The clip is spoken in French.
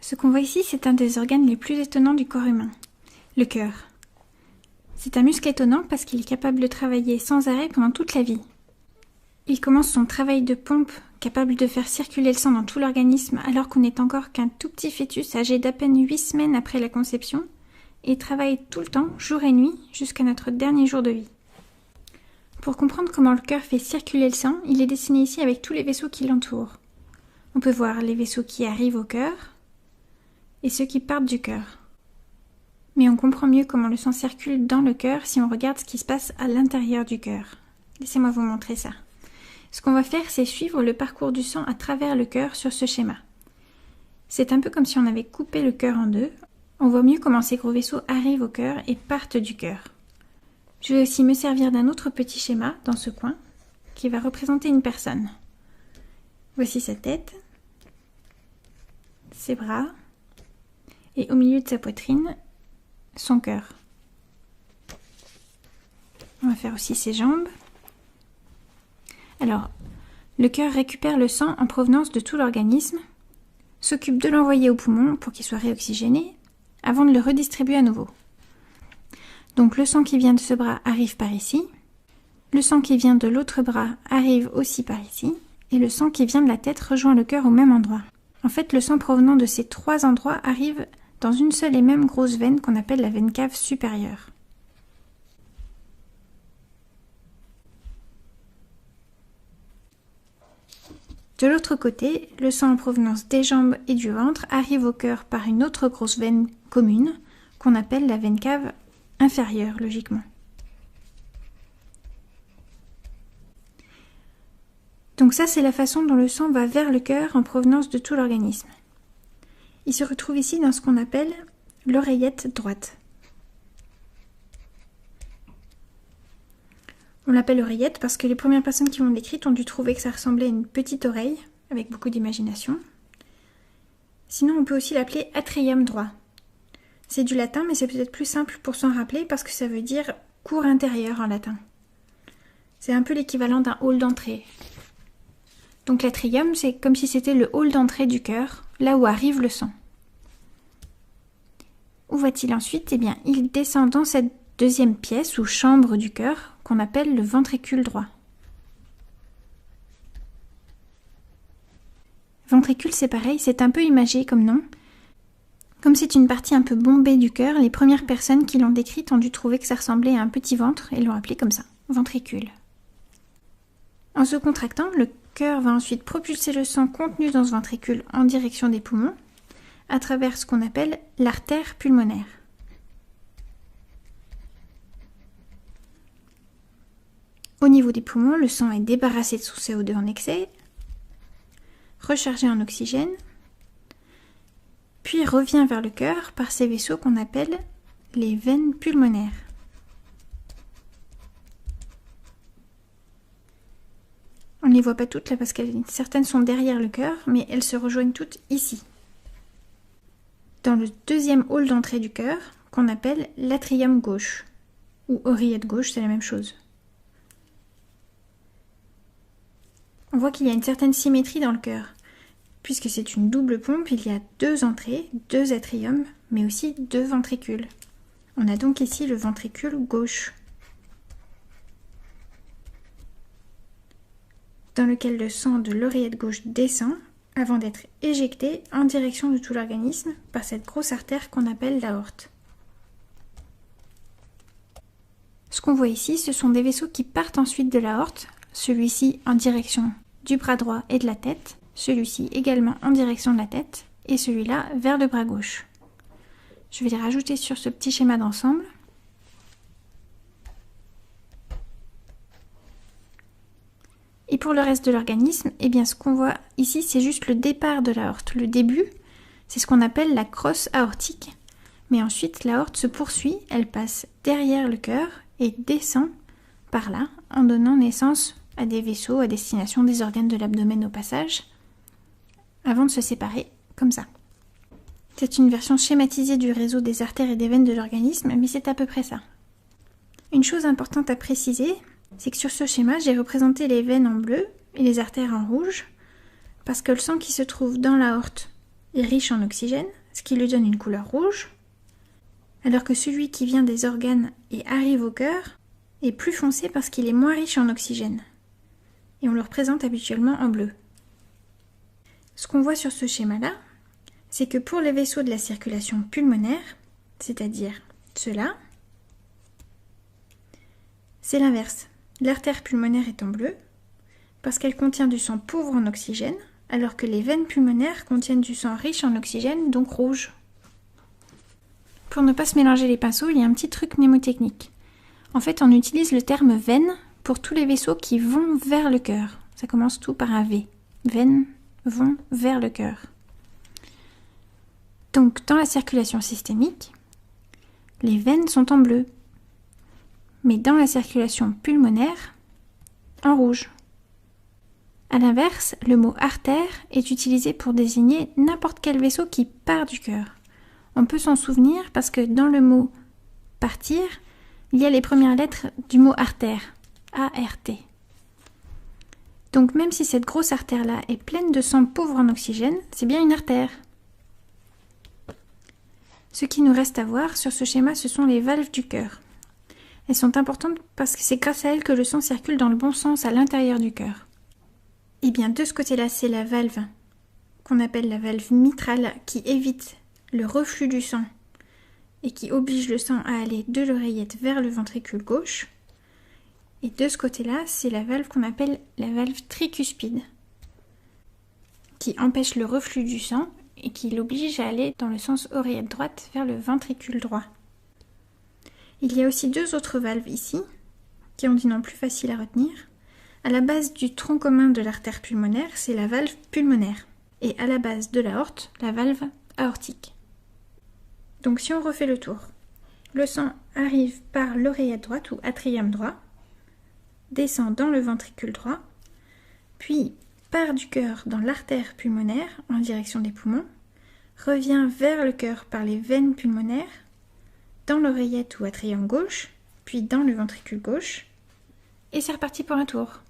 Ce qu'on voit ici, c'est un des organes les plus étonnants du corps humain, le cœur. C'est un muscle étonnant parce qu'il est capable de travailler sans arrêt pendant toute la vie. Il commence son travail de pompe, capable de faire circuler le sang dans tout l'organisme alors qu'on n'est encore qu'un tout petit fœtus âgé d'à peine 8 semaines après la conception, et travaille tout le temps, jour et nuit, jusqu'à notre dernier jour de vie. Pour comprendre comment le cœur fait circuler le sang, il est dessiné ici avec tous les vaisseaux qui l'entourent. On peut voir les vaisseaux qui arrivent au cœur et ceux qui partent du cœur. Mais on comprend mieux comment le sang circule dans le cœur si on regarde ce qui se passe à l'intérieur du cœur. Laissez-moi vous montrer ça. Ce qu'on va faire, c'est suivre le parcours du sang à travers le cœur sur ce schéma. C'est un peu comme si on avait coupé le cœur en deux. On voit mieux comment ces gros vaisseaux arrivent au cœur et partent du cœur. Je vais aussi me servir d'un autre petit schéma dans ce coin qui va représenter une personne. Voici sa tête, ses bras et au milieu de sa poitrine, son cœur. On va faire aussi ses jambes. Alors, le cœur récupère le sang en provenance de tout l'organisme, s'occupe de l'envoyer au poumon pour qu'il soit réoxygéné, avant de le redistribuer à nouveau. Donc le sang qui vient de ce bras arrive par ici, le sang qui vient de l'autre bras arrive aussi par ici, et le sang qui vient de la tête rejoint le cœur au même endroit. En fait, le sang provenant de ces trois endroits arrive dans une seule et même grosse veine qu'on appelle la veine cave supérieure. De l'autre côté, le sang en provenance des jambes et du ventre arrive au cœur par une autre grosse veine commune qu'on appelle la veine cave inférieure, logiquement. Donc ça, c'est la façon dont le sang va vers le cœur en provenance de tout l'organisme. Il se retrouve ici dans ce qu'on appelle l'oreillette droite. On l'appelle oreillette parce que les premières personnes qui l'ont décrite ont dû trouver que ça ressemblait à une petite oreille, avec beaucoup d'imagination. Sinon, on peut aussi l'appeler atrium droit. C'est du latin, mais c'est peut-être plus simple pour s'en rappeler parce que ça veut dire cour intérieure en latin. C'est un peu l'équivalent d'un hall d'entrée. Donc l'atrium, c'est comme si c'était le hall d'entrée du cœur, là où arrive le sang. Où va-t-il ensuite? Eh bien, il descend dans cette deuxième pièce ou chambre du cœur qu'on appelle le ventricule droit. Ventricule, c'est pareil, c'est un peu imagé comme nom. Comme c'est une partie un peu bombée du cœur, les premières personnes qui l'ont décrite ont dû trouver que ça ressemblait à un petit ventre et l'ont appelé comme ça, ventricule. En se contractant, le cœur va ensuite propulser le sang contenu dans ce ventricule en direction des poumons, à travers ce qu'on appelle l'artère pulmonaire. Au niveau des poumons, le sang est débarrassé de son CO2 en excès, rechargé en oxygène, puis revient vers le cœur par ces vaisseaux qu'on appelle les veines pulmonaires. On ne les voit pas toutes là parce que certaines sont derrière le cœur, mais elles se rejoignent toutes ici. Dans le deuxième hall d'entrée du cœur, qu'on appelle l'atrium gauche, ou oreillette gauche, c'est la même chose. On voit qu'il y a une certaine symétrie dans le cœur. Puisque c'est une double pompe, il y a deux entrées, deux atriums, mais aussi deux ventricules. On a donc ici le ventricule gauche, dans lequel le sang de l'oreillette gauche descend avant d'être éjecté en direction de tout l'organisme par cette grosse artère qu'on appelle l'aorte. Ce qu'on voit ici, ce sont des vaisseaux qui partent ensuite de l'aorte, celui-ci en direction du bras droit et de la tête, celui-ci également en direction de la tête, et celui-là vers le bras gauche. Je vais les rajouter sur ce petit schéma d'ensemble. Et pour le reste de l'organisme, eh bien ce qu'on voit ici, c'est juste le départ de l'aorte. Le début, c'est ce qu'on appelle la crosse aortique. Mais ensuite, l'aorte se poursuit, elle passe derrière le cœur et descend par là, en donnant naissance à des vaisseaux à destination des organes de l'abdomen au passage, avant de se séparer comme ça. C'est une version schématisée du réseau des artères et des veines de l'organisme, mais c'est à peu près ça. Une chose importante à préciser, c'est que sur ce schéma, j'ai représenté les veines en bleu et les artères en rouge, parce que le sang qui se trouve dans l'aorte est riche en oxygène, ce qui lui donne une couleur rouge, alors que celui qui vient des organes et arrive au cœur est plus foncé parce qu'il est moins riche en oxygène. Et on le représente habituellement en bleu. Ce qu'on voit sur ce schéma-là, c'est que pour les vaisseaux de la circulation pulmonaire, c'est-à-dire ceux-là, c'est l'inverse. L'artère pulmonaire est en bleu, parce qu'elle contient du sang pauvre en oxygène, alors que les veines pulmonaires contiennent du sang riche en oxygène, donc rouge. Pour ne pas se mélanger les pinceaux, il y a un petit truc mnémotechnique. En fait, on utilise le terme veine pour tous les vaisseaux qui vont vers le cœur. Ça commence tout par un V. Veines vont vers le cœur. Donc, dans la circulation systémique, les veines sont en bleu, mais dans la circulation pulmonaire, en rouge. A l'inverse, le mot artère est utilisé pour désigner n'importe quel vaisseau qui part du cœur. On peut s'en souvenir parce que dans le mot partir, il y a les premières lettres du mot artère, A-R-T. Donc même si cette grosse artère-là est pleine de sang pauvre en oxygène, c'est bien une artère. Ce qui nous reste à voir sur ce schéma, ce sont les valves du cœur. Elles sont importantes parce que c'est grâce à elles que le sang circule dans le bon sens à l'intérieur du cœur. Et bien de ce côté-là, c'est la valve qu'on appelle la valve mitrale qui évite le reflux du sang et qui oblige le sang à aller de l'oreillette vers le ventricule gauche. Et de ce côté-là, c'est la valve qu'on appelle la valve tricuspide qui empêche le reflux du sang et qui l'oblige à aller dans le sens oreillette droite vers le ventricule droit. Il y a aussi deux autres valves ici, qui ont des noms plus faciles à retenir. À la base du tronc commun de l'artère pulmonaire, c'est la valve pulmonaire. Et à la base de l'aorte, la valve aortique. Donc si on refait le tour, le sang arrive par l'oreillette droite ou atrium droit, descend dans le ventricule droit, puis part du cœur dans l'artère pulmonaire en direction des poumons, revient vers le cœur par les veines pulmonaires, dans l'oreillette ou atrium gauche, puis dans le ventricule gauche, et c'est reparti pour un tour.